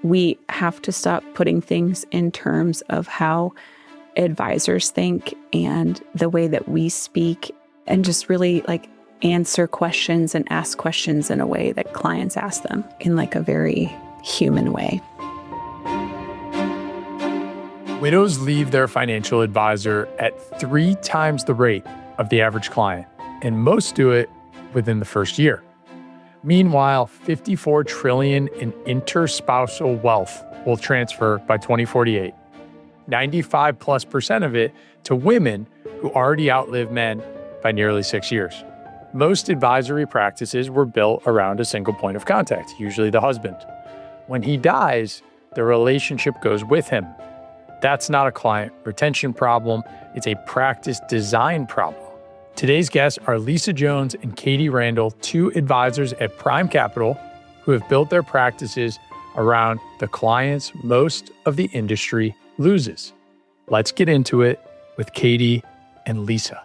we have to stop putting things in terms of how advisors think and the way that we speak, and just really answer questions and ask questions in a way that clients ask them, in a very human way. Widows leave their financial advisor at 3 times the rate of the average client, and most do it within the first year. Meanwhile, $54 trillion in interspousal wealth will transfer by 2048. 95+% of it to women who already outlive men by nearly 6 years. Most advisory practices were built around a single point of contact, usually the husband. When he dies, the relationship goes with him. That's not a client retention problem, it's a practice design problem. Today's guests are Lisa Jones and Katie Randall, 2 advisors at Prime Capital who have built their practices around the clients most of the industry loses. Let's get into it with Katie and Lisa.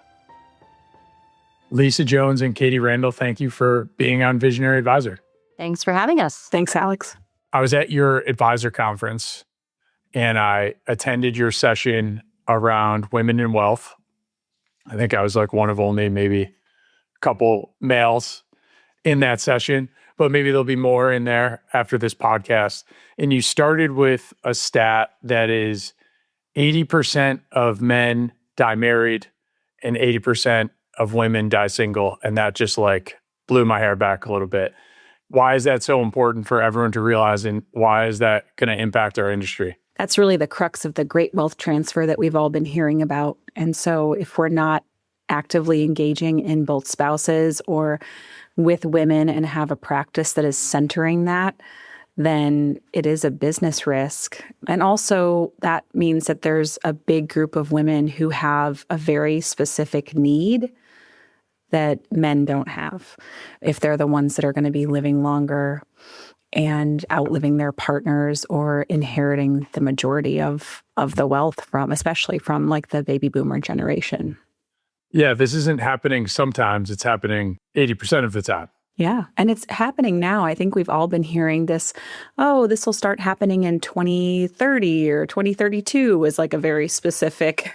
Lisa Jones and Katie Randall, thank you for being on Visionary Advisor. Thanks for having us. Thanks, Alex. I was at your advisor conference and I attended your session around women in wealth. I think I was one of only maybe a couple males in that session, but maybe there'll be more in there after this podcast. And you started with a stat that is 80% of men die married and 80% of women die single. And that just blew my hair back a little bit. Why is that so important for everyone to realize, and why is that going to impact our industry? That's really the crux of the great wealth transfer that we've all been hearing about. And so if we're not actively engaging in both spouses or with women and have a practice that is centering that, then it is a business risk. And also that means that there's a big group of women who have a very specific need that men don't have, if they're the ones that are going to be living longer and outliving their partners or inheriting the majority of the wealth especially from the baby boomer generation. Yeah, this isn't happening sometimes, it's happening 80% of the time. Yeah, and it's happening now. I think we've all been hearing this, this will start happening in 2030 or 2032 was a very specific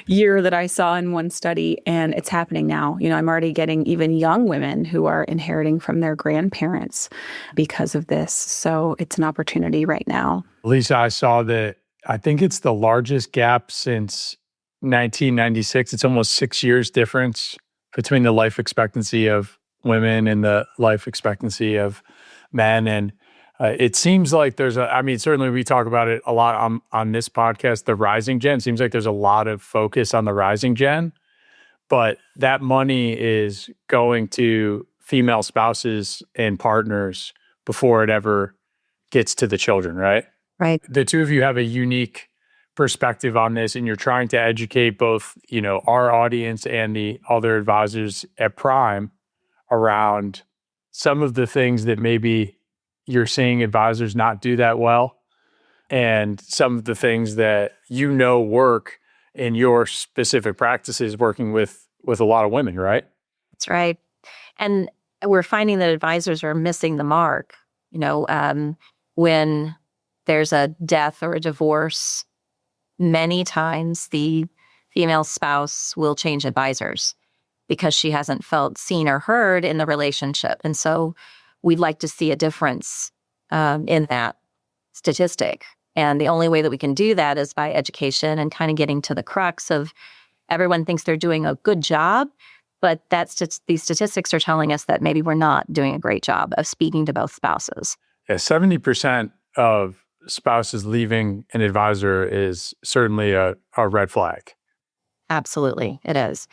year that I saw in one study, and it's happening now. I'm already getting even young women who are inheriting from their grandparents because of this. So it's an opportunity right now. Lisa, I saw that I think it's the largest gap since 1996. It's almost 6 years difference between the life expectancy of women and the life expectancy of men. And it seems like there's certainly we talk about it a lot on this podcast, the rising gen. It seems like there's a lot of focus on the rising gen, but that money is going to female spouses and partners before it ever gets to the children, right? Right. The two of you have a unique perspective on this, and you're trying to educate both, our audience and the other advisors at Prime around some of the things that maybe you're seeing advisors not do that well, and some of the things that work in your specific practices working with a lot of women, right? That's right. And we're finding that advisors are missing the mark. When there's a death or a divorce, many times the female spouse will change advisors because she hasn't felt seen or heard in the relationship. And so we'd like to see a difference in that statistic. And the only way that we can do that is by education and kind of getting to the crux of everyone thinks they're doing a good job, but these statistics are telling us that maybe we're not doing a great job of speaking to both spouses. Yeah, 70% of spouses leaving an advisor is certainly a red flag. Absolutely, it is.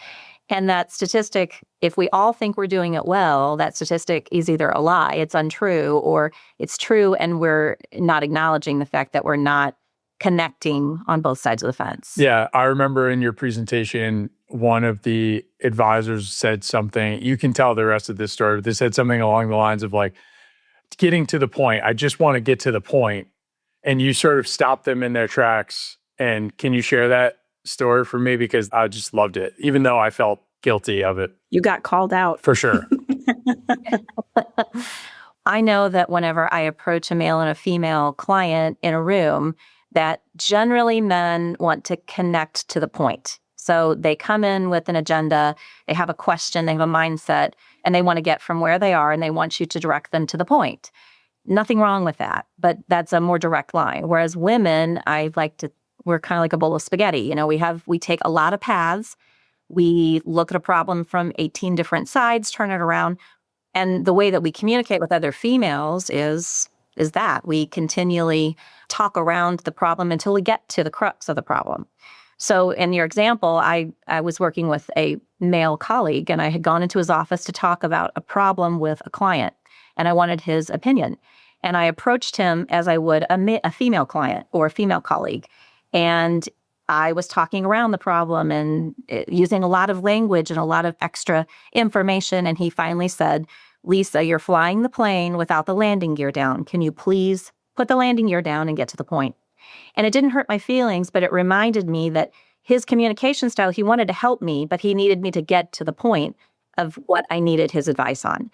And that statistic, if we all think we're doing it well, that statistic is either a lie, it's untrue, or it's true and we're not acknowledging the fact that we're not connecting on both sides of the fence. Yeah, I remember in your presentation, one of the advisors said something, you can tell the rest of this story, but they said something along the lines of getting to the point. I just want to get to the point. And you sort of stopped them in their tracks. And can you share that story for me? Because I just loved it, even though I felt guilty of it. You got called out. For sure. I know that whenever I approach a male and a female client in a room, that generally men want to connect to the point. So they come in with an agenda, they have a question, they have a mindset, and they want to get from where they are, and they want you to direct them to the point. Nothing wrong with that, but that's a more direct line. Whereas women, we're kind of like a bowl of spaghetti. We take a lot of paths. We look at a problem from 18 different sides, turn it around. And the way that we communicate with other females is that we continually talk around the problem until we get to the crux of the problem. So in your example, I was working with a male colleague, and I had gone into his office to talk about a problem with a client, and I wanted his opinion. And I approached him as I would a female client or a female colleague. And I was talking around the problem and using a lot of language and a lot of extra information. And he finally said, "Lisa, you're flying the plane without the landing gear down. Can you please put the landing gear down and get to the point?" And it didn't hurt my feelings, but it reminded me that his communication style, he wanted to help me, but he needed me to get to the point of what I needed his advice on.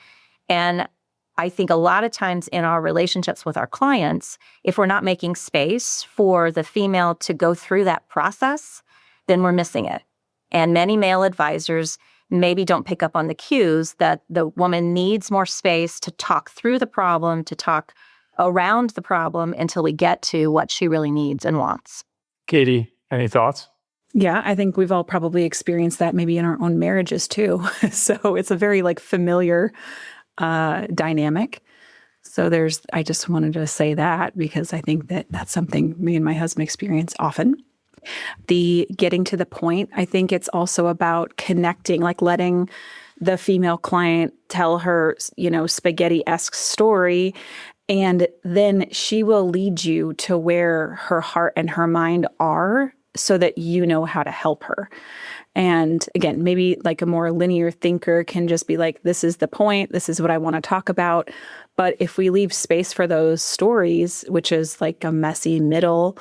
And I think a lot of times in our relationships with our clients, if we're not making space for the female to go through that process, then we're missing it. And many male advisors maybe don't pick up on the cues that the woman needs more space to talk through the problem, to talk around the problem until we get to what she really needs and wants. Katie, any thoughts? Yeah, I think we've all probably experienced that maybe in our own marriages too. So it's a very familiar dynamic. So I just wanted to say that because I think that that's something me and my husband experience often. The getting to the point, I think it's also about connecting, letting the female client tell her, spaghetti-esque story, and then she will lead you to where her heart and her mind are so that you know how to help her. And again, maybe a more linear thinker can just be this is the point, this is what I want to talk about. But if we leave space for those stories, which is a messy middle,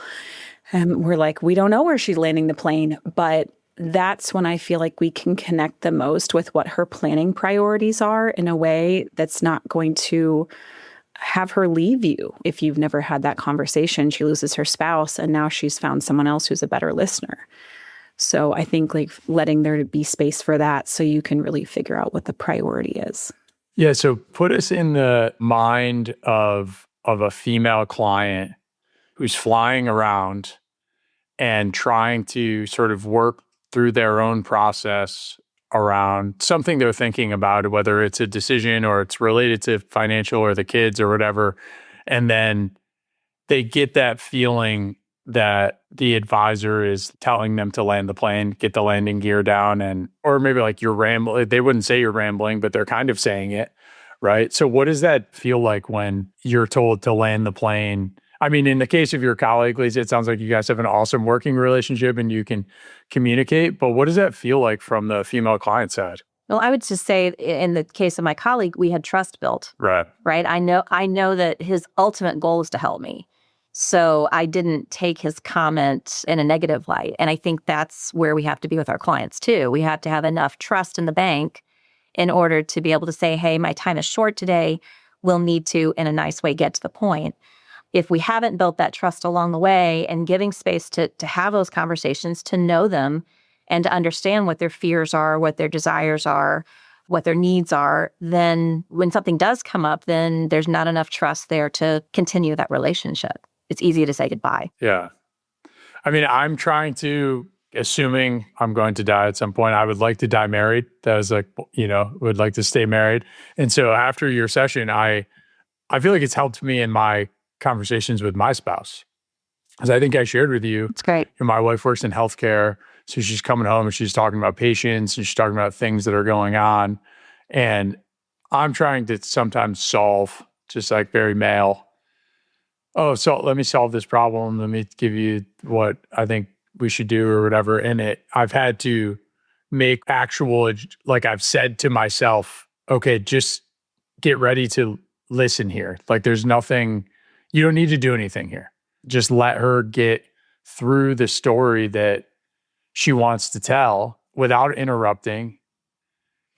we're we don't know where she's landing the plane. But that's when I feel we can connect the most with what her planning priorities are in a way that's not going to have her leave you. If you've never had that conversation, she loses her spouse and now she's found someone else who's a better listener. So I think letting there be space for that so you can really figure out what the priority is. Yeah. So put us in the mind of a female client who's flying around and trying to sort of work through their own process around something they're thinking about, whether it's a decision or it's related to financial or the kids or whatever. And then they get that feeling that the advisor is telling them to land the plane, get the landing gear down, or maybe you're rambling. They wouldn't say you're rambling, but they're kind of saying it, right? So what does that feel like when you're told to land the plane? I mean, in the case of your colleague, Lisa, it sounds like you guys have an awesome working relationship and you can communicate, but what does that feel like from the female client side? Well, I would just say in the case of my colleague, we had trust built. Right. Right. I know that his ultimate goal is to help me. So I didn't take his comment in a negative light. And I think that's where we have to be with our clients too. We have to have enough trust in the bank in order to be able to say, hey, my time is short today. We'll need to, in a nice way, get to the point. If we haven't built that trust along the way and giving space to have those conversations, to know them and to understand what their fears are, what their desires are, what their needs are, then when something does come up, then there's not enough trust there to continue that relationship. It's easy to say goodbye. Yeah. I mean, I'm trying to, assuming I'm going to die at some point, I would like to die married. That was would like to stay married. And so after your session, I feel like it's helped me in my conversations with my spouse. As I think I shared with you, It's great. My wife works in healthcare. So she's coming home and she's talking about patients and she's talking about things that are going on. And I'm trying to sometimes solve, just very male. Oh, so let me solve this problem. Let me give you what I think we should do or whatever. And I've had to make actual, I've said to myself, okay, just get ready to listen here. There's nothing, you don't need to do anything here. Just let her get through the story that she wants to tell without interrupting.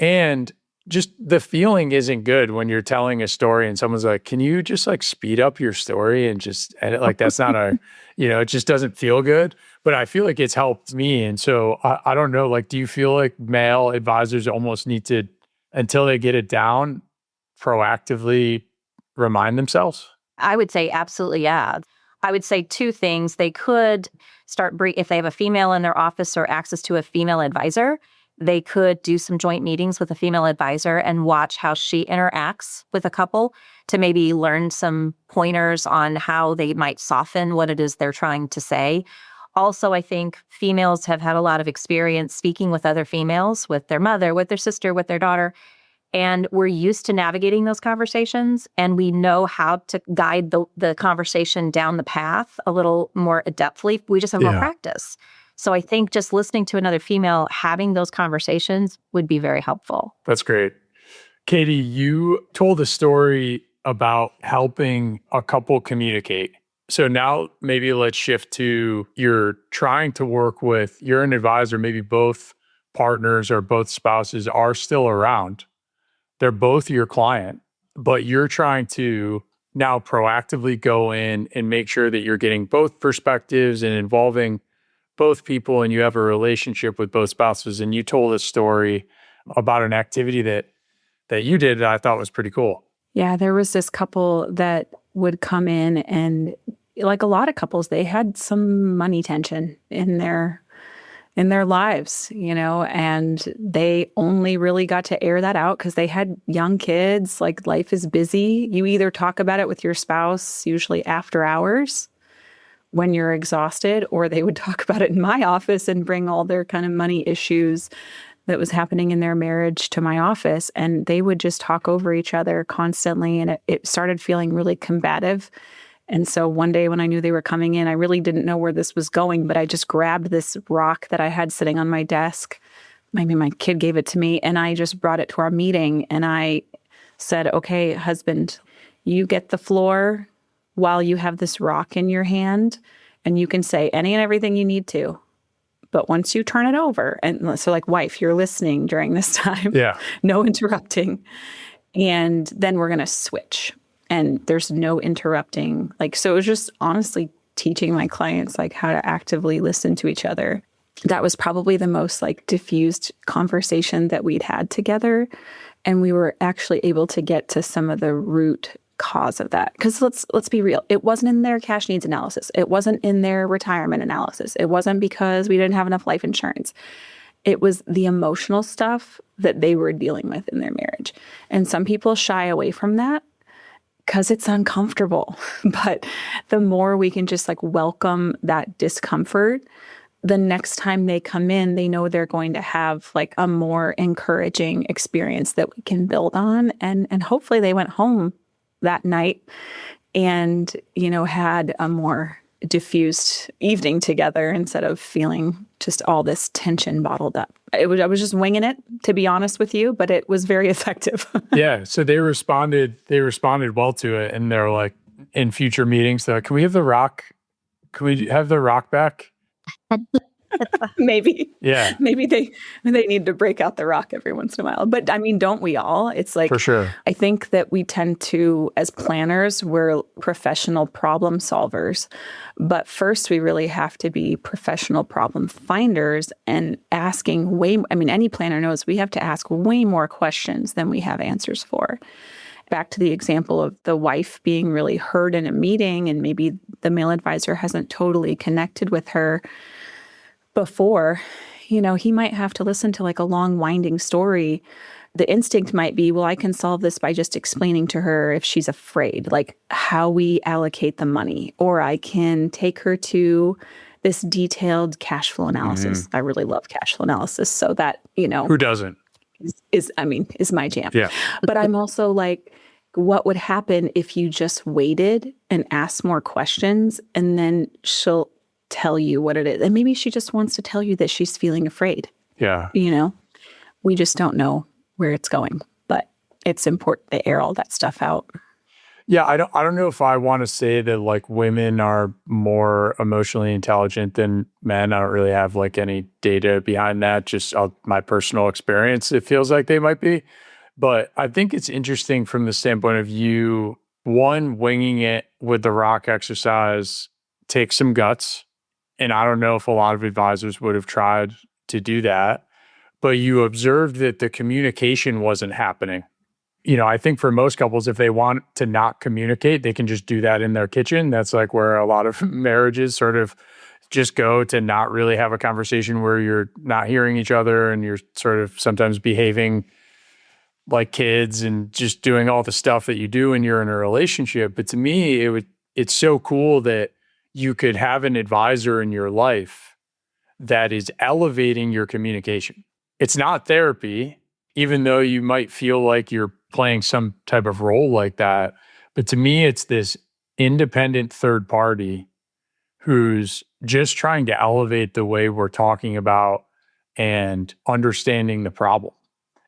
And just the feeling isn't good when you're telling a story and someone's like, can you just like speed up your story and just edit? Like, that's not a, it just doesn't feel good. But I feel like it's helped me. And so I don't know, like, do you feel like male advisors almost need to, until they get it down, proactively remind themselves? I would say absolutely, yeah. I would say two things. They could start, if they have a female in their office or access to a female advisor, they could do some joint meetings with a female advisor and watch how she interacts with a couple to maybe learn some pointers on how they might soften what it is they're trying to say. Also, I think females have had a lot of experience speaking with other females, with their mother, with their sister, with their daughter. And we're used to navigating those conversations, and we know how to guide the conversation down the path a little more adeptly. We just have more practice. So I think just listening to another female having those conversations would be very helpful. That's great. Katie, you told a story about helping a couple communicate. So now maybe let's shift to you're trying to work with, you're an advisor, maybe both partners or both spouses are still around. They're both your client, but you're trying to now proactively go in and make sure that you're getting both perspectives and involving both people, and you have a relationship with both spouses. And you told a story about an activity that you did that I thought was pretty cool. Yeah, there was this couple that would come in, and like a lot of couples, they had some money tension in their lives, and they only really got to air that out because they had young kids. Like, life is busy. You either talk about it with your spouse, usually after hours when you're exhausted, or they would talk about it in my office and bring all their kind of money issues that was happening in their marriage to my office. And they would just talk over each other constantly. And it started feeling really combative. And so one day when I knew they were coming in, I really didn't know where this was going, but I just grabbed this rock that I had sitting on my desk. Maybe my kid gave it to me, and I just brought it to our meeting. And I said, okay, husband, you get the floor while you have this rock in your hand, and you can say any and everything you need to. But once you turn it over, and so like, wife, you're listening during this time. Yeah. No interrupting. And then we're going to switch. And there's no interrupting. Like, so it was just honestly teaching my clients like how to actively listen to each other. That was probably the most like diffused conversation that we'd had together. And we were actually able to get to some of the root cause of that. Because let's be real. It wasn't in their cash needs analysis. It wasn't in their retirement analysis. It wasn't because we didn't have enough life insurance. It was the emotional stuff that they were dealing with in their marriage. And some people shy away from that because it's uncomfortable. But the more we can just like welcome that discomfort, the next time they come in, they know they're going to have like a more encouraging experience that we can build on. And hopefully they went home that night and, had a more diffused evening together instead of feeling just all this tension bottled up. I was just winging it, to be honest with you, but it was very effective. Yeah. So they responded well to it. And they're like, in future meetings, they're like, can we have the rock? Can we have the rock back? Maybe. Yeah. Maybe they need to break out the rock every once in a while. But I mean, don't we all? It's like, for sure. I think that we tend to, as planners, we're professional problem solvers. But first, we really have to be professional problem finders and asking any planner knows we have to ask way more questions than we have answers for. Back to the example of the wife being really heard in a meeting, and maybe the male advisor hasn't totally connected with her before, he might have to listen to like a long winding story. The instinct might be, well, I can solve this by just explaining to her if she's afraid, like how we allocate the money, or I can take her to this detailed cash flow analysis. I really love cash flow analysis. So that, who doesn't? is my jam. Yeah. But I'm also like, what would happen if you just waited and asked more questions, and then she'll tell you what it is. And maybe she just wants to tell you that she's feeling afraid. Yeah. We just don't know where it's going, but it's important to air all that stuff out. Yeah. I don't know if I want to say that like women are more emotionally intelligent than men. I don't really have like any data behind that. Just my personal experience. It feels like they might be, But I think it's interesting from the standpoint of you, one, winging it with the rock exercise takes some guts. And I don't know if a lot of advisors would have tried to do that, but you observed that the communication wasn't happening. I think for most couples, if they want to not communicate, they can just do that in their kitchen. That's like where a lot of marriages sort of just go to not really have a conversation, where you're not hearing each other and you're sort of sometimes behaving like kids and just doing all the stuff that you do when you're in a relationship. But to me, it's so cool that you could have an advisor in your life that is elevating your communication. It's not therapy, even though you might feel like you're playing some type of role like that. But to me, it's this independent third party who's just trying to elevate the way we're talking about and understanding the problem.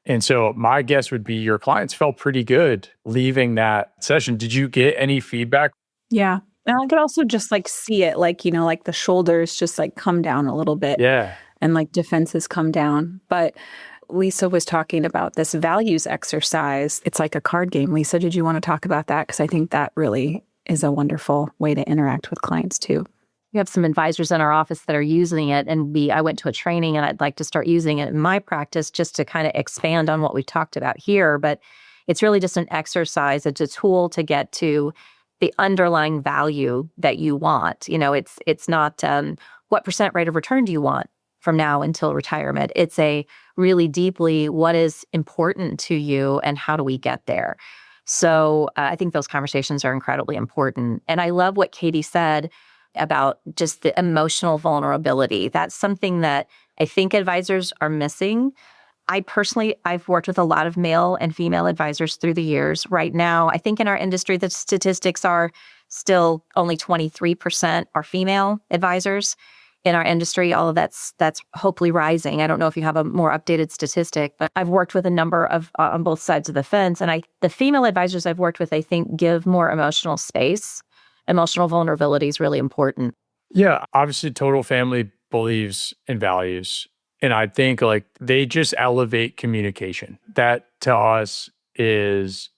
And so my guess would be your clients felt pretty good leaving that session. Did you get any feedback? Yeah. And I could also just like see it, like, like the shoulders just like come down a little bit. Yeah. And like defenses come down. But Lisa was talking about this values exercise. It's like a card game. Lisa, did you want to talk about that? Because I think that really is a wonderful way to interact with clients too. We have some advisors in our office that are using it, and I went to a training, and I'd like to start using it in my practice just to kind of expand on what we've talked about here. But it's really just an exercise. It's a tool to get to the underlying value that you want. It's not what percent rate of return do you want from now until retirement. It's a really deeply what is important to you and how do we get there. So I think those conversations are incredibly important. And I love what Katie said about just the emotional vulnerability. That's something that I think advisors are missing. I've worked with a lot of male and female advisors through the years. Right now, I think in our industry, the statistics are still only 23% are female advisors in our industry. All of that's hopefully rising. I don't know if you have a more updated statistic, but I've worked with a number of on both sides of the fence. And the female advisors I've worked with, I think, give more emotional space. Emotional vulnerability is really important. Yeah, obviously Total Family believes in values. And I think like they just elevate communication. That to us is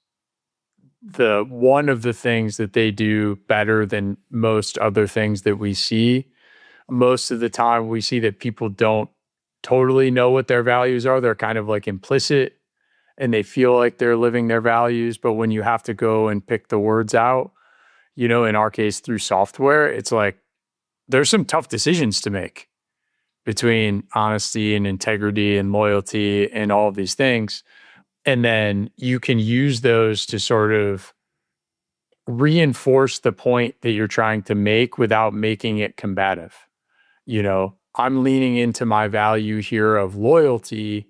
one of the things that they do better than most other things that we see. Most of the time we see that people don't totally know what their values are. They're kind of like implicit and they feel like they're living their values. But when you have to go and pick the words out, in our case through software, it's like there's some tough decisions to make between honesty and integrity and loyalty and all of these things. And then you can use those to sort of reinforce the point that you're trying to make without making it combative. I'm leaning into my value here of loyalty,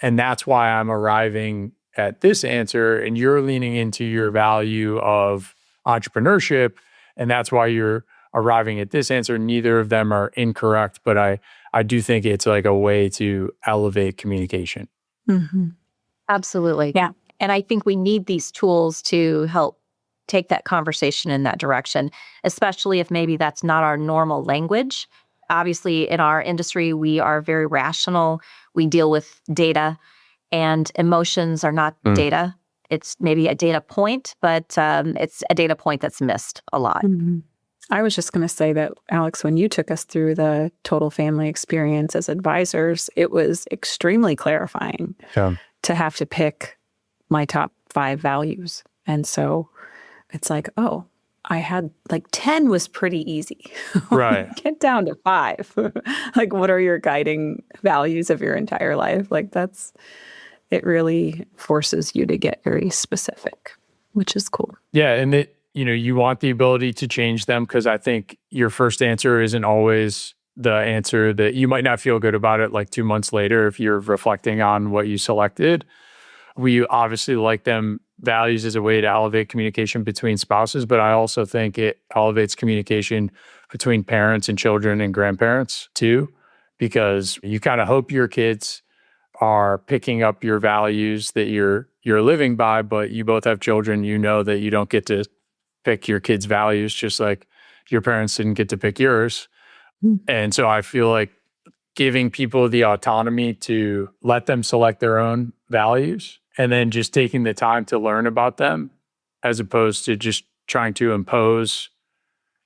and that's why I'm arriving at this answer. And you're leaning into your value of entrepreneurship, and that's why you're arriving at this answer. Neither of them are incorrect, but I do think it's like a way to elevate communication. Mm-hmm. Absolutely. Yeah. And I think we need these tools to help take that conversation in that direction, especially if maybe that's not our normal language. Obviously, in our industry, we are very rational. We deal with data, and emotions are not data. It's maybe a data point, but it's a data point that's missed a lot. Mm-hmm. I was just going to say that, Alex, when you took us through the Total Family experience as advisors, it was extremely clarifying to have to pick my top 5 values. And so it's like, oh, I had like 10 was pretty easy. Right. Get down to 5. Like, what are your guiding values of your entire life? Like it really forces you to get very specific, which is cool. Yeah. And you want the ability to change them, because I think your first answer isn't always the answer that you might not feel good about it like 2 months later if you're reflecting on what you selected. We obviously like them values as a way to elevate communication between spouses, but I also think it elevates communication between parents and children and grandparents too, because you kind of hope your kids are picking up your values that you're living by, but you both have children. You know that you don't get to pick your kids' values, just like your parents didn't get to pick yours. And so I feel like giving people the autonomy to let them select their own values and then just taking the time to learn about them as opposed to just trying to impose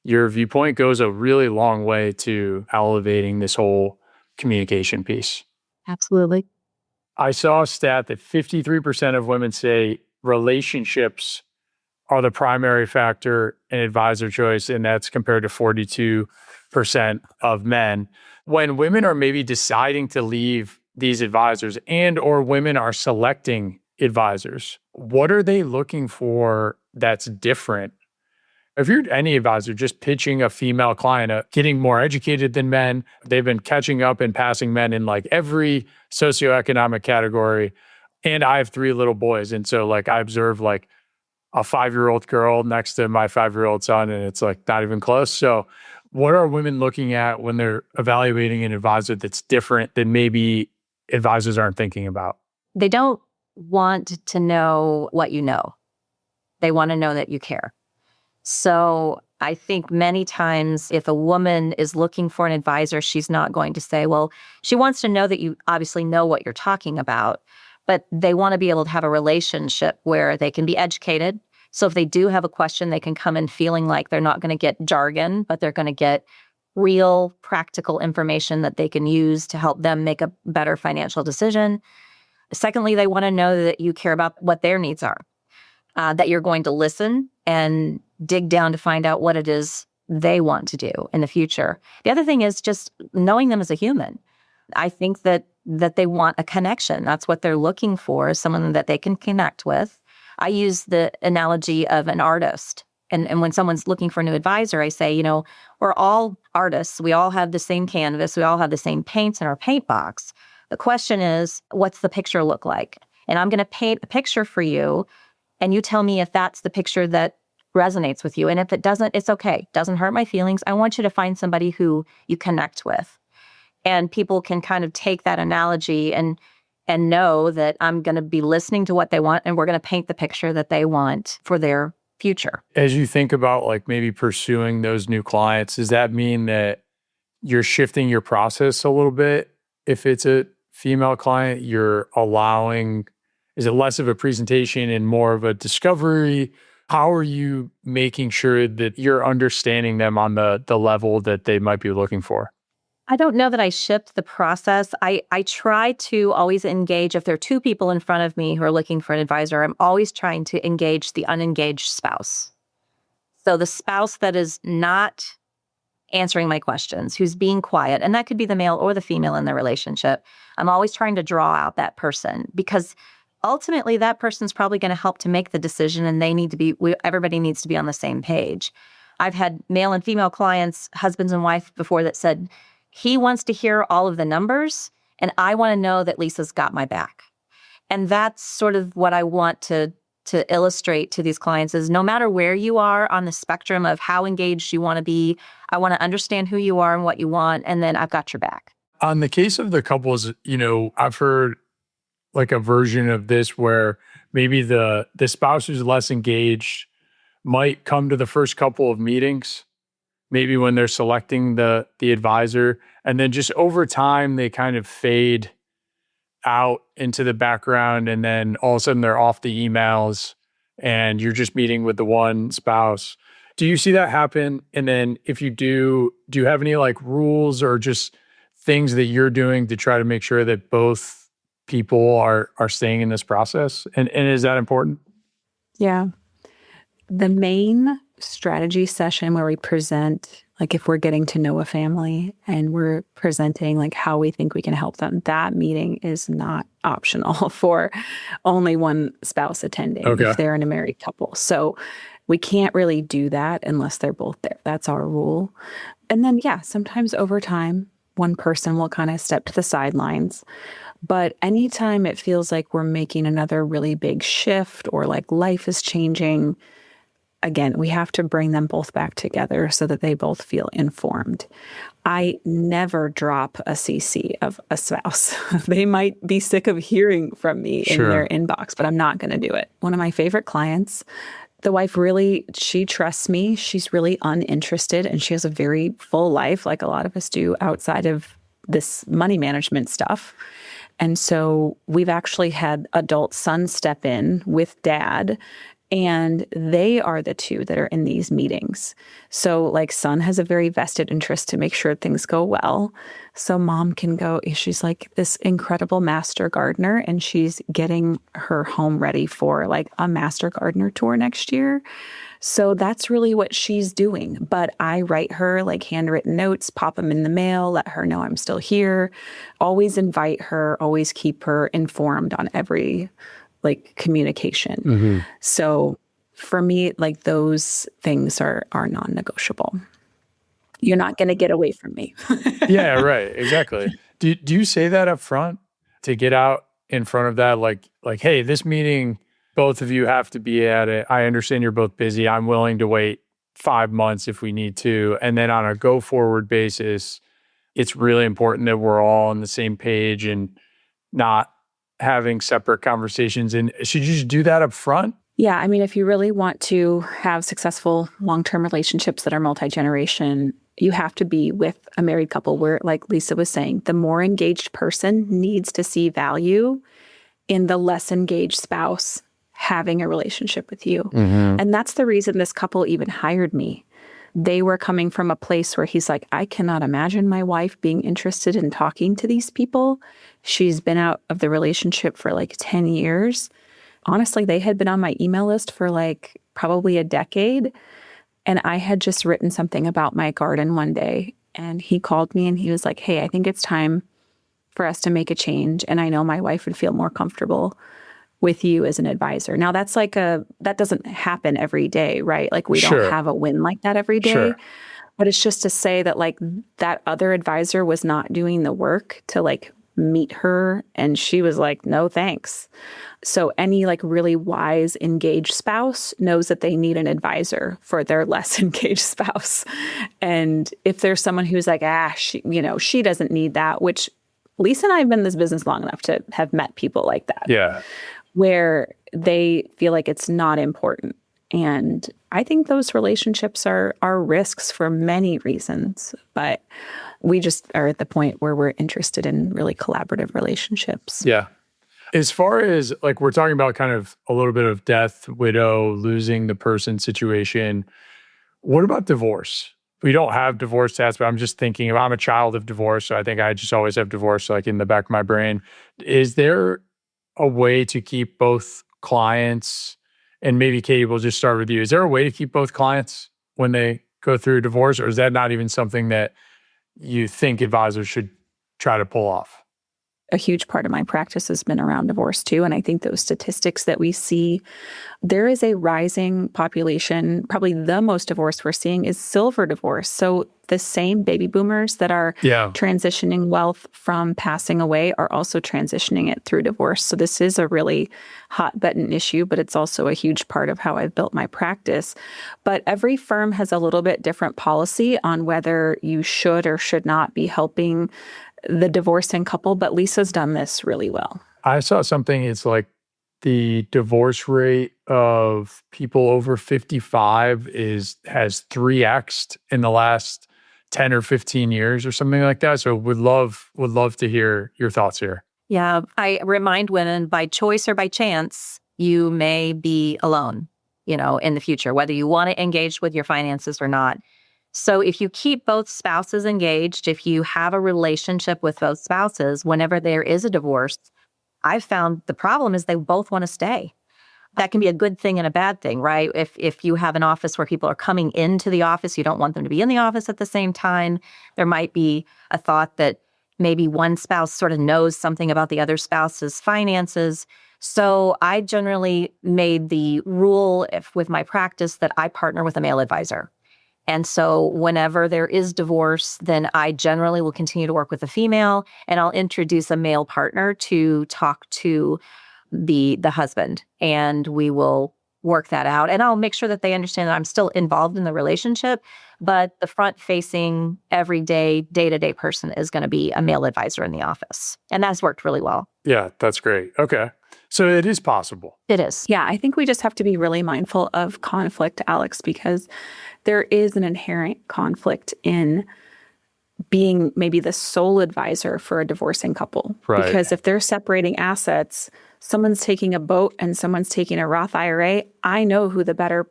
your viewpoint goes a really long way to elevating this whole communication piece. Absolutely. I saw a stat that 53% of women say relationships are the primary factor in advisor choice, and that's compared to 42% of men. When women are maybe deciding to leave these advisors and or women are selecting advisors, what are they looking for that's different? If you're any advisor just pitching a female client, getting more educated than men, they've been catching up and passing men in like every socioeconomic category. And I have 3 little boys. And so like I observe like a 5-year-old girl next to my 5-year-old son, and it's like not even close. So what are women looking at when they're evaluating an advisor that's different than maybe advisors aren't thinking about? They don't want to know what you know. They want to know that you care. So I think many times if a woman is looking for an advisor, she's not going to say, well, she wants to know that you obviously know what you're talking about, but they want to be able to have a relationship where they can be educated. So if they do have a question, they can come in feeling like they're not going to get jargon, but they're going to get real practical information that they can use to help them make a better financial decision. Secondly, they want to know that you care about what their needs are, that you're going to listen and dig down to find out what it is they want to do in the future. The other thing is just knowing them as a human. I think that they want a connection. That's what they're looking for, is someone that they can connect with. I use the analogy of an artist. And when someone's looking for a new advisor, I say, we're all artists. We all have the same canvas. We all have the same paints in our paint box. The question is, what's the picture look like? And I'm going to paint a picture for you, and you tell me if that's the picture that resonates with you. And if it doesn't, it's okay. It doesn't hurt my feelings. I want you to find somebody who you connect with. And people can kind of take that analogy and know that I'm going to be listening to what they want, and we're going to paint the picture that they want for their future. As you think about like maybe pursuing those new clients, does that mean that you're shifting your process a little bit? If it's a female client, you're allowing, is it less of a presentation and more of a discovery? How are you making sure that you're understanding them on the level that they might be looking for? I don't know that I shift the process. I try to always engage. If there are 2 people in front of me who are looking for an advisor, I'm always trying to engage the unengaged spouse. So the spouse that is not answering my questions, who's being quiet, and that could be the male or the female in the relationship. I'm always trying to draw out that person, because ultimately that person's probably going to help to make the decision, and everybody needs to be on the same page. I've had male and female clients, husbands and wife before, that said, he wants to hear all of the numbers, and I want to know that Lisa's got my back. And that's sort of what I want to illustrate to these clients, is no matter where you are on the spectrum of how engaged you want to be, I want to understand who you are and what you want, and then I've got your back. On the case of the couples, I've heard like a version of this where maybe the spouse who's less engaged might come to the first couple of meetings, maybe when they're selecting the advisor, and then just over time they kind of fade out into the background, and then all of a sudden they're off the emails and you're just meeting with the one spouse. Do you see that happen? And then if you do you have any like rules or just things that you're doing to try to make sure that both people are staying in this process? And is that important? Yeah. The main strategy session where we present, like if we're getting to know a family and we're presenting like how we think we can help them, that meeting is not optional for only one spouse attending if they're in a married couple. So we can't really do that unless they're both there. That's our rule. And then, sometimes over time, one person will kind of step to the sidelines. But anytime it feels like we're making another really big shift or like life is changing, again, we have to bring them both back together so that they both feel informed. I never drop a CC of a spouse. They might be sick of hearing from me in their inbox, but I'm not going to do it. One of my favorite clients, the wife she trusts me. She's really uninterested, and she has a very full life, like a lot of us do outside of this money management stuff. And so we've actually had adult sons step in with dad, and they are the two that are in these meetings. So like son has a very vested interest to make sure things go well. So mom can go, she's like this incredible master gardener, and she's getting her home ready for like a master gardener tour next year. So that's really what she's doing. But I write her like handwritten notes, pop them in the mail, let her know I'm still here, always invite her, always keep her informed on every like communication. So for me, like those things are non-negotiable. You're not going to get away from me. Yeah, right. Exactly. Do you say that up front to get out in front of that? Like, hey, this meeting, both of you have to be at it. I understand you're both busy. I'm willing to wait 5 months if we need to. And then on a go forward basis, it's really important that we're all on the same page and not having separate conversations. And should you just do that up front? Yeah. I mean, if you really want to have successful long-term relationships that are multi-generation, you have to be with a married couple where, like Lisa was saying, the more engaged person needs to see value in the less engaged spouse having a relationship with you. And that's the reason this couple even hired me. They were coming from a place where he's like, I cannot imagine my wife being interested in talking to these people. She's been out of the relationship for like 10 years. Honestly, they had been on my email list for like probably a decade. And I had just written something about my garden one day. And he called me and he was like, hey, I think it's time for us to make a change. And I know my wife would feel more comfortable with you as an advisor. Now that's like that doesn't happen every day, right? Like we don't have a win like that every day. But it's just to say that like that other advisor was not doing the work to like meet her. And she was like, no, thanks. So any like really wise, engaged spouse knows that they need an advisor for their less engaged spouse. And if there's someone who's like, she doesn't need that, which Lisa and I have been in this business long enough to have met people like that. Yeah. Where they feel like it's not important. And I think those relationships are risks for many reasons, but we just are at the point where we're interested in really collaborative relationships. Yeah. As far as like, we're talking about kind of a little bit of death, widow, losing the person situation. What about divorce? We don't have divorce stats, but I'm just thinking I'm a child of divorce. So I think I just always have divorce like in the back of my brain. Is there a way to keep both clients, and maybe Katie, we'll just start with you. Is there a way to keep both clients when they go through a divorce, or is that not even something that you think advisors should try to pull off? A huge part of my practice has been around divorce too. And I think those statistics that we see, there is a rising population. Probably the most divorce we're seeing is silver divorce. So the same baby boomers that are transitioning wealth from passing away are also transitioning it through divorce. So this is a really hot button issue, but it's also a huge part of how I've built my practice. But every firm has a little bit different policy on whether you should or should not be helping the divorcing couple, but Lisa's done this really well. I saw something, it's like the divorce rate of people over 55 has 3x'd in the last 10 or 15 years or something like that. So would love to hear your thoughts here. Yeah, I remind women, by choice or by chance, you may be alone, in the future, whether you want to engage with your finances or not. So if you keep both spouses engaged, if you have a relationship with both spouses, whenever there is a divorce, I've found the problem is they both want to stay. That can be a good thing and a bad thing, right? If you have an office where people are coming into the office, you don't want them to be in the office at the same time. There might be a thought that maybe one spouse sort of knows something about the other spouse's finances. So I generally made the rule with my practice that I partner with a male advisor. And so whenever there is divorce, then I generally will continue to work with a female, and I'll introduce a male partner to talk to the husband, and we will work that out. And I'll make sure that they understand that I'm still involved in the relationship, but the front-facing, everyday, day-to-day person is going to be a male advisor in the office. And that's worked really well. Yeah, that's great. Okay. So it is possible. It is. Yeah, I think we just have to be really mindful of conflict, Alex, because there is an inherent conflict in being maybe the sole advisor for a divorcing couple. Right. Because if they're separating assets, someone's taking a boat and someone's taking a Roth IRA, I know who the better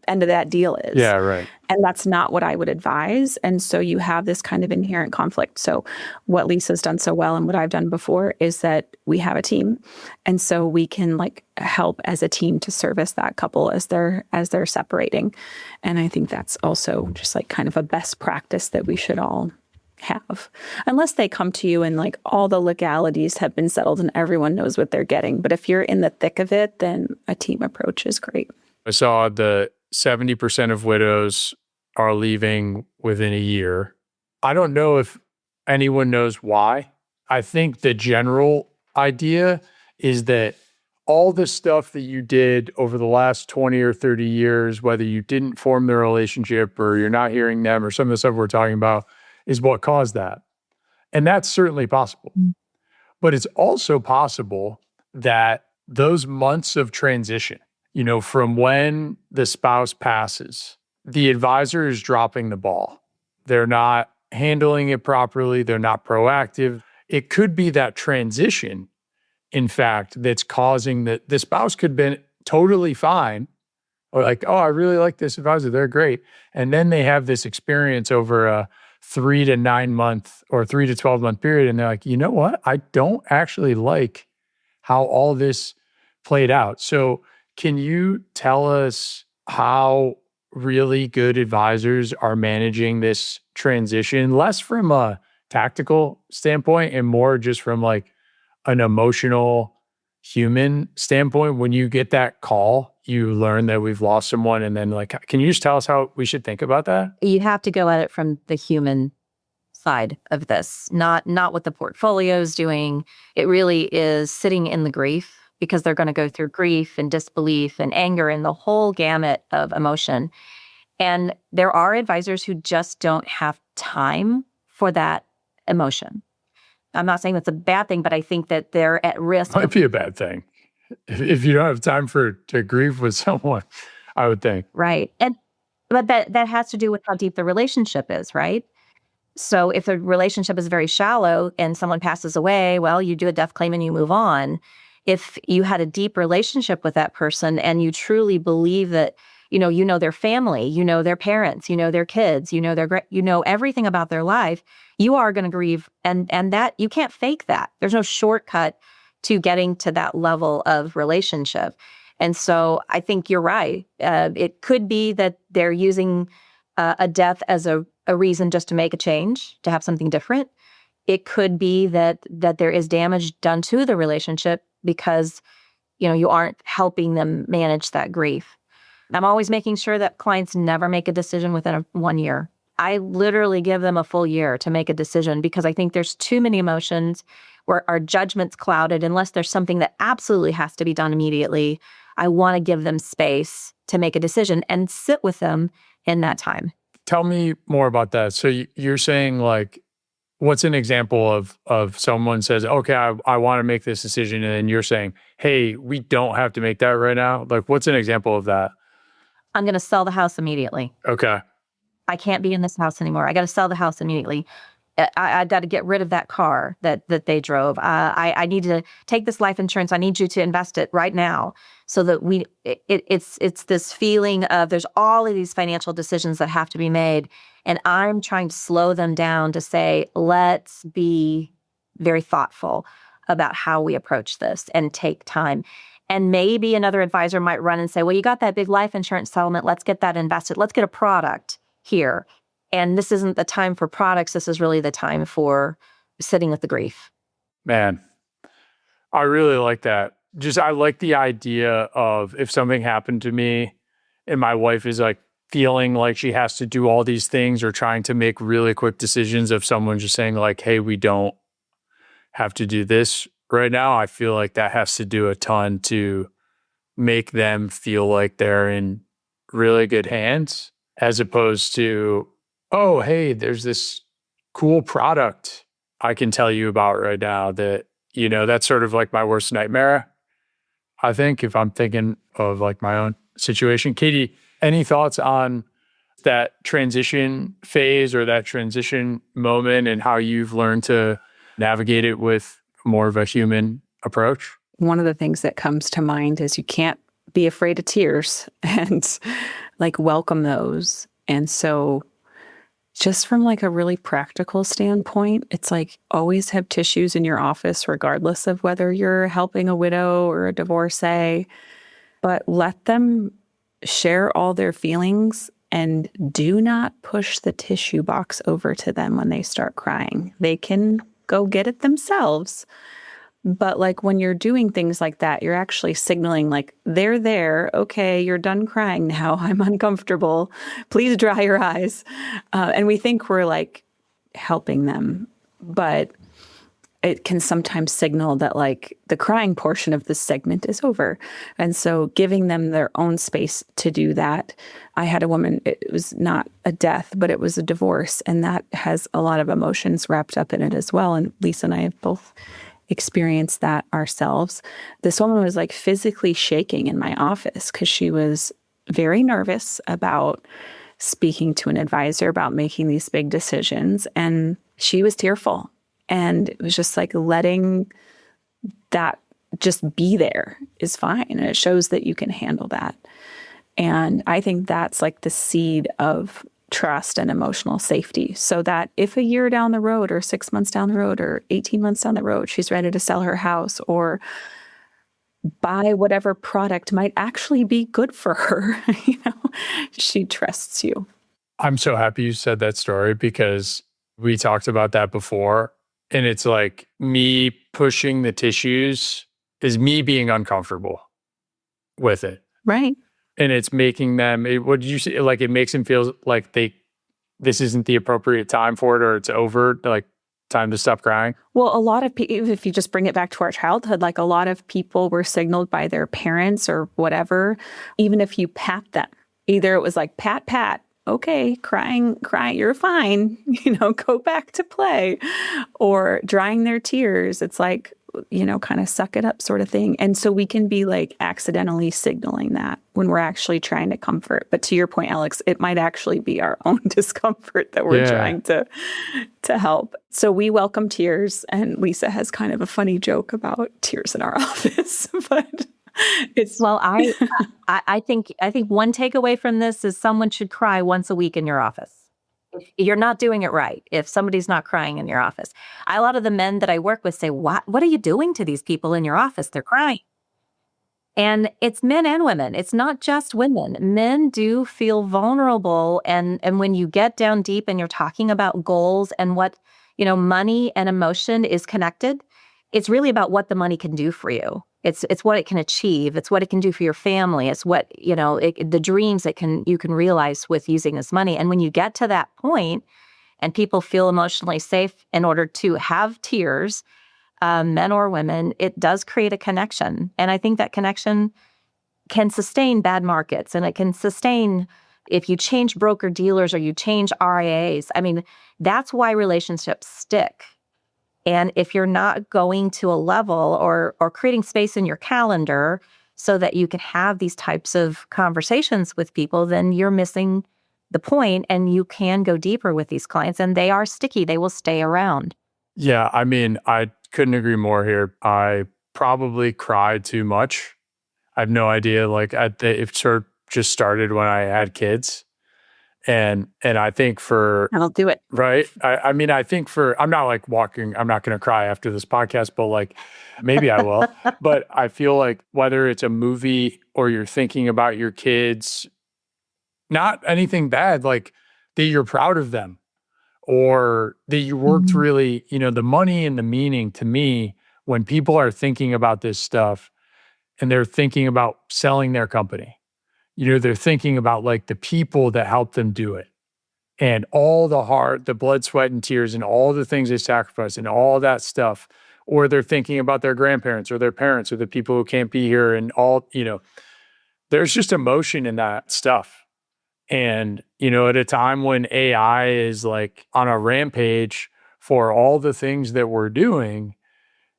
end of that deal is. Yeah, right. And that's not what I would advise. And so you have this kind of inherent conflict. So what Lisa's done so well and what I've done before is that we have a team. And so we can like help as a team to service that couple as they're separating. And I think that's also just like kind of a best practice that we should all have, unless they come to you and like all the legalities have been settled and everyone knows what they're getting. But if you're in the thick of it, then a team approach is great. I saw the 70% of widows are leaving within a year. I don't know if anyone knows why. I think the general idea is that all the stuff that you did over the last 20 or 30 years, whether you didn't form the relationship or you're not hearing them or some of the stuff we're talking about, is what caused that. And that's certainly possible. But it's also possible that those months of transition, from when the spouse passes, the advisor is dropping the ball. They're not handling it properly. They're not proactive. It could be that transition, in fact, that's causing the spouse could have been totally fine or like, oh, I really like this advisor. They're great. And then they have this experience over a 3 to 9 month or 3 to 12 month period. And they're like, you know what? I don't actually like how all this played out. So can you tell us how really good advisors are managing this transition, less from a tactical standpoint and more just from like an emotional human standpoint? When you get that call, you learn that we've lost someone, and then like, can you just tell us how we should think about that? You have to go at it from the human side of this, not what the portfolio is doing. It really is sitting in the grief, because they're going to go through grief and disbelief and anger and the whole gamut of emotion. And there are advisors who just don't have time for that emotion. I'm not saying that's a bad thing, but I think that they're at risk. Might be a bad thing. If you don't have time to grieve with someone, I would think. Right. But that has to do with how deep the relationship is, right? So if the relationship is very shallow and someone passes away, well, you do a death claim and you move on. If you had a deep relationship with that person and you truly believe that, you know their family, you know their parents, you know their kids, you know everything about their life, you are going to grieve, and that you can't fake that. There's no shortcut to getting to that level of relationship. And so I think you're right. It could be that they're using a death as a reason just to make a change, to have something different. It could be that there is damage done to the relationship because, you aren't helping them manage that grief. I'm always making sure that clients never make a decision within 1 year. I literally give them a full year to make a decision, because I think there's too many emotions where our judgment's clouded unless there's something that absolutely has to be done immediately. I want to give them space to make a decision and sit with them in that time. Tell me more about that. So you're saying, like, what's an example of someone says, okay, I want to make this decision, and then you're saying, hey, we don't have to make that right now? Like, what's an example of that? I'm going to sell the house immediately. Okay. I can't be in this house anymore. I got to sell the house immediately. I got to get rid of that car that they drove. I need to take this life insurance. I need you to invest it right now, so that it's this feeling of there's all of these financial decisions that have to be made. And I'm trying to slow them down to say, let's be very thoughtful about how we approach this and take time. And maybe another advisor might run and say, well, you got that big life insurance settlement. Let's get that invested. Let's get a product here. And this isn't the time for products. This is really the time for sitting with the grief. Man, I really like that. I like the idea of, if something happened to me and my wife is like feeling like she has to do all these things or trying to make really quick decisions, of someone just saying like, hey, we don't have to do this right now. I feel like that has to do a ton to make them feel like they're in really good hands, as opposed to, oh, hey, there's this cool product I can tell you about right now that, that's sort of like my worst nightmare, I think, if I'm thinking of like my own situation. Katie, any thoughts on that transition phase or that transition moment and how you've learned to navigate it with more of a human approach? One of the things that comes to mind is you can't be afraid of tears and like welcome those. And so just from like a really practical standpoint, it's like always have tissues in your office, regardless of whether you're helping a widow or a divorcee, but let them share all their feelings and do not push the tissue box over to them when they start crying. They can go get it themselves. But like when you're doing things like that, you're actually signaling like, they're there. Okay, you're done crying now. I'm uncomfortable. Please dry your eyes. And we think we're like helping them. But it can sometimes signal that like the crying portion of this segment is over. And so giving them their own space to do that. I had a woman, it was not a death, but it was a divorce. And that has a lot of emotions wrapped up in it as well. And Lisa and I have both experienced that ourselves. This woman was like physically shaking in my office because she was very nervous about speaking to an advisor about making these big decisions. And she was tearful. And it was just like letting that just be there is fine. And it shows that you can handle that. And I think that's like the seed of trust and emotional safety, so that if a year down the road or 6 months down the road or 18 months down the road, she's ready to sell her house or buy whatever product might actually be good for her, she trusts you. I'm so happy you said that story because we talked about that before. And it's like me pushing the tissues is me being uncomfortable with it. Right. And it's making them, what did you say? Like it makes them feel like this isn't the appropriate time for it, or it's over, like time to stop crying. Well, a lot of people, if you just bring it back to our childhood, like a lot of people were signaled by their parents or whatever, even if you pat them, either it was like, pat, pat, okay, crying, you're fine, go back to play, or drying their tears. It's like, kind of suck it up sort of thing. And so we can be like accidentally signaling that when we're actually trying to comfort. But to your point, Alex, it might actually be our own discomfort that we're trying to help. So we welcome tears. And Lisa has kind of a funny joke about tears in our office, but it's I think one takeaway from this is someone should cry once a week in your office. If you're not doing it right, if somebody's not crying in your office. A lot of the men that I work with say, what are you doing to these people in your office? They're crying. And it's men and women. It's not just women. Men do feel vulnerable. And when you get down deep and you're talking about goals and what, money and emotion is connected, it's really about what the money can do for you. It's what it can achieve. It's what it can do for your family. It's what, the dreams that you can realize with using this money. And when you get to that point and people feel emotionally safe in order to have tears, men or women, it does create a connection. And I think that connection can sustain bad markets, and it can sustain if you change broker dealers or you change RIAs. I mean, that's why relationships stick. And if you're not going to a level or creating space in your calendar so that you can have these types of conversations with people, then you're missing the point, and you can go deeper with these clients, and they are sticky. They will stay around. Yeah, I mean, I couldn't agree more here. I probably cried too much. I have no idea. Like it sort of just started when I had kids. And I think I'll do it. Right. I mean, I think I'm not like I'm not going to cry after this podcast, but like maybe I will. But I feel like whether it's a movie or you're thinking about your kids, not anything bad, like that you're proud of them or that you worked really, the money and the meaning to me, when people are thinking about this stuff and they're thinking about selling their company, they're thinking about like the people that helped them do it and all the blood, sweat, and tears and all the things they sacrificed and all that stuff. Or they're thinking about their grandparents or their parents or the people who can't be here and all, there's just emotion in that stuff. And, at a time when AI is like on a rampage for all the things that we're doing,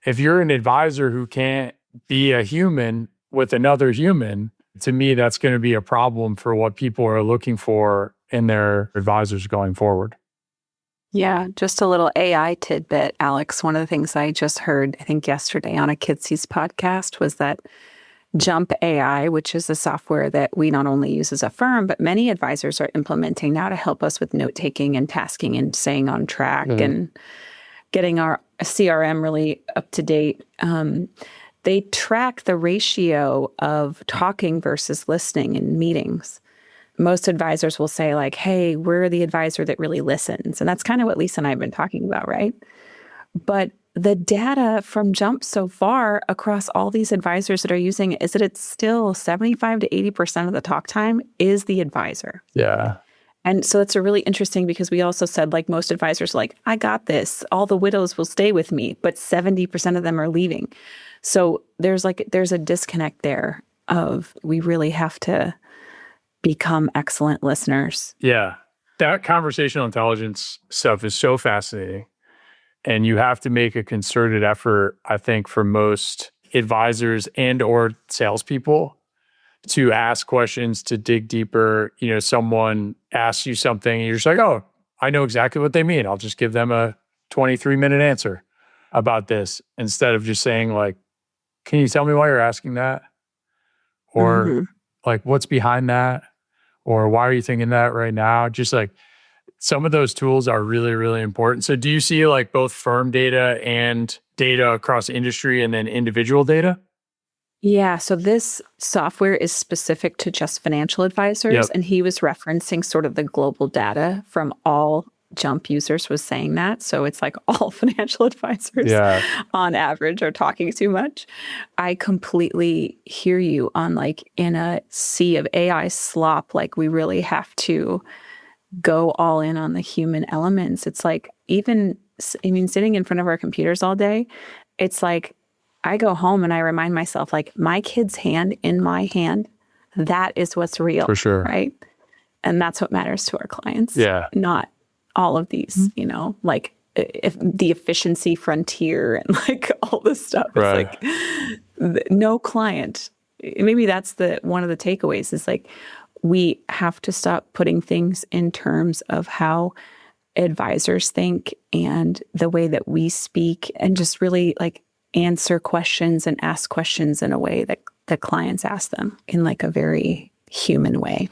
if you're an advisor who can't be a human with another human, To me, that's going to be a problem for what people are looking for in their advisors going forward. Yeah, just a little AI tidbit, Alex. One of the things I just heard, I think yesterday on a Kidsies podcast, was that Jump AI, which is a software that we not only use as a firm, but many advisors are implementing now to help us with note taking and tasking and staying on track and getting our CRM really up to date. They track the ratio of talking versus listening in meetings. Most advisors will say like, hey, we're the advisor that really listens. And that's kind of what Lisa and I have been talking about, right? But the data from Jump so far across all these advisors that are using it is that it's still 75 to 80% of the talk time is the advisor. Yeah. And so it's a really interesting because we also said like most advisors are like, I got this. All the widows will stay with me, but 70% of them are leaving. So there's a disconnect there of we really have to become excellent listeners. Yeah. That conversational intelligence stuff is so fascinating. And you have to make a concerted effort, I think, for most advisors and or salespeople to ask questions, to dig deeper. You know, someone asks you something and you're just like, oh, I know exactly what they mean. I'll just give them a 23-minute answer about this instead of just saying like, can you tell me why you're asking that? Or like, what's behind that? Or why are you thinking that right now? Just like some of those tools are really, really important. So do you see like both firm data and data across industry and then individual data? Yeah. So this software is specific to just financial advisors. Yep. And he was referencing sort of the global data from all Jump users was saying that. So it's like all financial advisors on average are talking too much. I completely hear you on like in a sea of AI slop, like we really have to go all in on the human elements. It's like sitting in front of our computers all day, it's like I go home and I remind myself like my kid's hand in my hand, that is what's real. For sure. Right? And that's what matters to our clients. Yeah. Not all of these, like if the efficiency frontier and like all this stuff. Right. It's like no client. Maybe that's one of the takeaways is like we have to stop putting things in terms of how advisors think and the way that we speak and just really like answer questions and ask questions in a way that the clients ask them in like a very human way.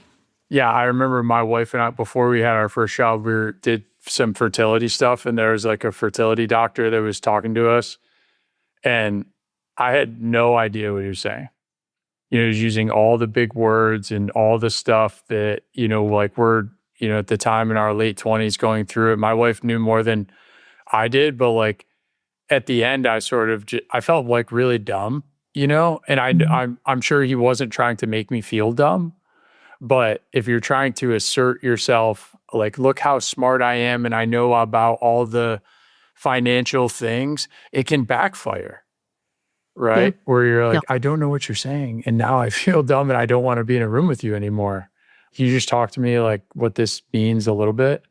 Yeah, I remember my wife and I, before we had our first child, did some fertility stuff, and there was like a fertility doctor that was talking to us, and I had no idea what he was saying. You know, he was using all the big words and all the stuff that, like we're, at the time in our late 20s going through it. My wife knew more than I did, but like at the end, I sort of, I felt like really dumb, and I'm sure he wasn't trying to make me feel dumb. But if you're trying to assert yourself, like, look how smart I am and I know about all the financial things, it can backfire, right? Yeah. Where you're like, I don't know what you're saying. And now I feel dumb and I don't want to be in a room with you anymore. Can you just talk to me like what this means a little bit?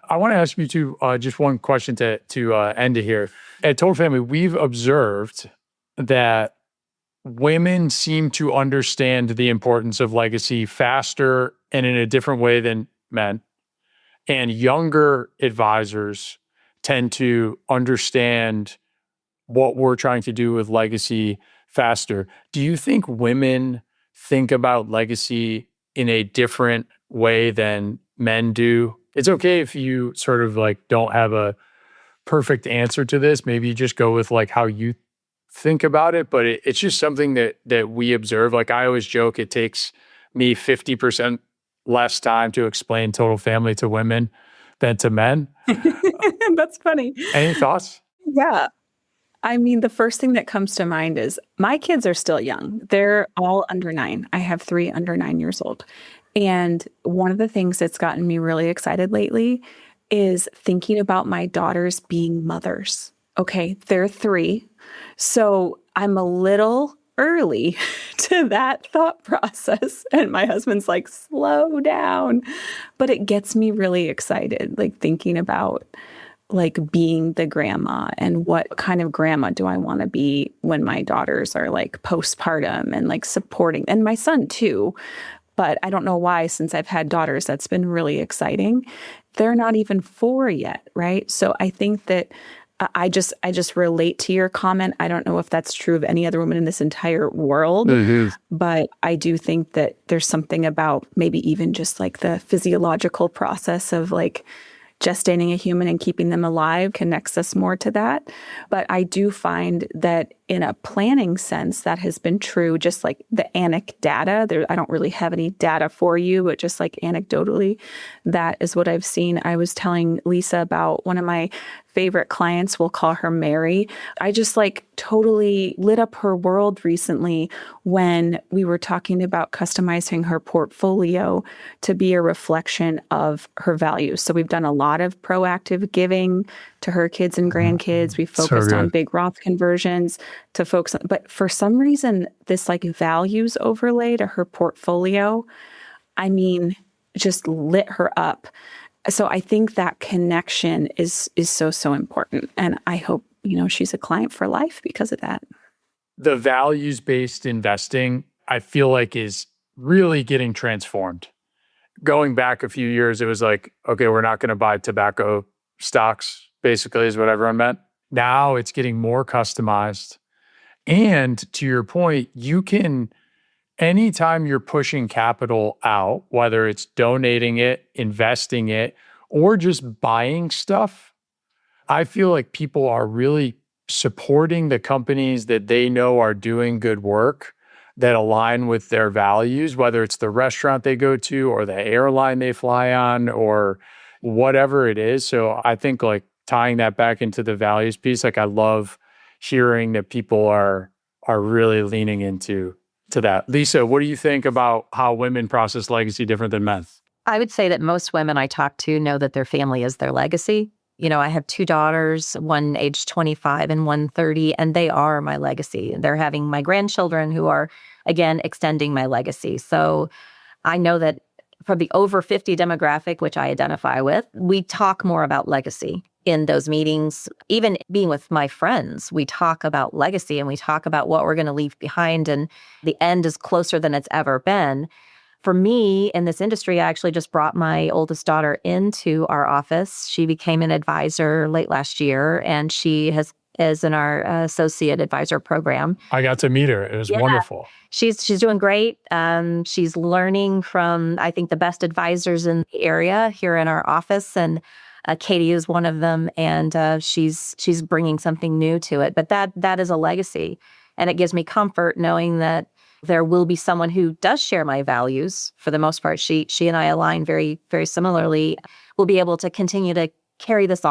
I want to ask you just one question to end it here. At Total Family, we've observed that women seem to understand the importance of legacy faster and in a different way than men. And younger advisors tend to understand what we're trying to do with legacy faster. Do you think women think about legacy in a different way than men do? It's okay if you sort of like don't have a perfect answer to this. Maybe you just go with like how you think about it, but it's just something that we observe. Like I always joke, it takes me 50% less time to explain Total Family to women than to men. That's funny. Any thoughts? Yeah. I mean, the first thing that comes to mind is my kids are still young. They're all under 9. I have 3 under 9 years old. And one of the things that's gotten me really excited lately is thinking about my daughters being mothers. Okay, they're 3. So I'm a little early to that thought process. And my husband's like, slow down. But it gets me really excited, like thinking about like being the grandma and what kind of grandma do I want to be when my daughters are like postpartum and like supporting, and my son too. But I don't know why, since I've had daughters, that's been really exciting. They're not even 4 yet, right? So I think that I just relate to your comment. I don't know if that's true of any other woman in this entire world, but I do think that there's something about maybe even just like the physiological process of like gestating a human and keeping them alive connects us more to that. But I do find that in a planning sense, that has been true, just like the data. I don't really have any data for you, but just like anecdotally, that is what I've seen. I was telling Lisa about one of my favorite clients, we'll call her Mary. I just like totally lit up her world recently when we were talking about customizing her portfolio to be a reflection of her values. So we've done a lot of proactive giving to her kids and grandkids. We focused on big Roth conversions to focus on, but for some reason, this like values overlay to her portfolio, I mean, just lit her up. So I think that connection is so important. And I hope, she's a client for life because of that. The values-based investing, I feel like, is really getting transformed. Going back a few years, it was like, okay, we're not going to buy tobacco stocks, basically, is what everyone meant. Now it's getting more customized. And to your point, you can, anytime you're pushing capital out, whether it's donating it, investing it, or just buying stuff, I feel like people are really supporting the companies that they know are doing good work that align with their values, whether it's the restaurant they go to or the airline they fly on or whatever it is. So I think like tying that back into the values piece, like I love hearing that people are really leaning into that. Lisa, what do you think about how women process legacy different than men? I would say that most women I talk to know that their family is their legacy. I have 2 daughters, one age 25 and one 30, and they are my legacy. They're having my grandchildren who are, again, extending my legacy. So I know that for the over 50 demographic, which I identify with, we talk more about legacy in those meetings. Even being with my friends, we talk about legacy and we talk about what we're going to leave behind, and the end is closer than it's ever been. For me, in this industry, I actually just brought my oldest daughter into our office. She became an advisor late last year, and she is in our associate advisor program. I got to meet her. It was wonderful. She's doing great. She's learning from, I think, the best advisors in the area here in our office, and Katie is one of them, and she's bringing something new to it. But that is a legacy, and it gives me comfort knowing that there will be someone who does share my values. For the most part, she and I align very, very similarly. We'll be able to continue to carry this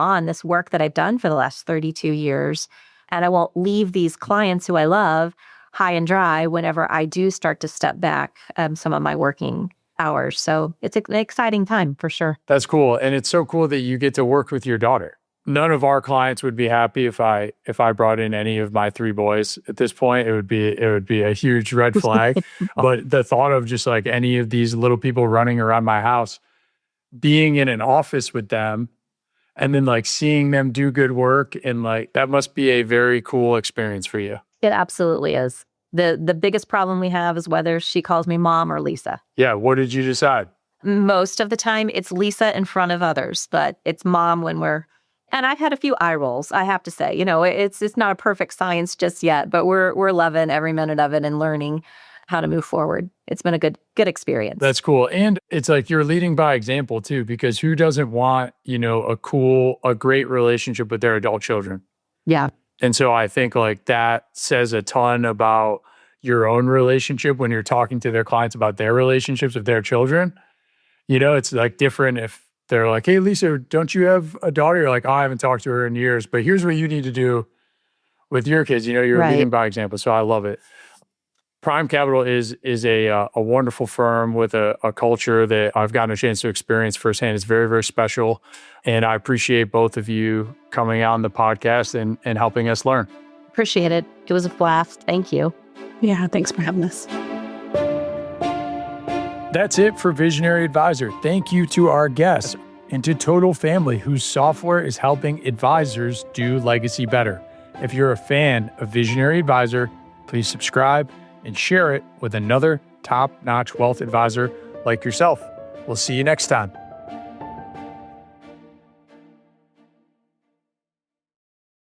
work that I've done for the last 32 years. And I won't leave these clients who I love high and dry whenever I do start to step back some of my working hours. So it's an exciting time for sure. That's cool. And it's so cool that you get to work with your daughter. None of our clients would be happy if I brought in any of my 3 boys at this point. It would be a huge red flag. But the thought of just like any of these little people running around my house, being in an office with them, and then like seeing them do good work, and like that must be a very cool experience for you. It absolutely is. The biggest problem we have is whether she calls me mom or Lisa. Yeah. What did you decide? Most of the time it's Lisa in front of others, but it's mom when and I've had a few eye rolls, I have to say. It's not a perfect science just yet, but we're loving every minute of it and learning how to move forward. It's been a good experience. That's cool. And it's like you're leading by example too, because who doesn't want, a great relationship with their adult children? Yeah. And so I think like that says a ton about your own relationship when you're talking to their clients about their relationships with their children. It's like different if they're like, hey, Lisa, don't you have a daughter? You're like, oh, I haven't talked to her in years, but here's what you need to do with your kids. You're leading by example. So I love it. Prime Capital is a wonderful firm with a culture that I've gotten a chance to experience firsthand. It's very, very special. And I appreciate both of you coming on the podcast and helping us learn. Appreciate it. It was a blast. Thank you. Yeah, thanks for having us. That's it for Visionary Advisor. Thank you to our guests. into Total Family, whose software is helping advisors do legacy better. If you're a fan of Visionary Advisor, please subscribe and share it with another top-notch wealth advisor like yourself. We'll see you next time.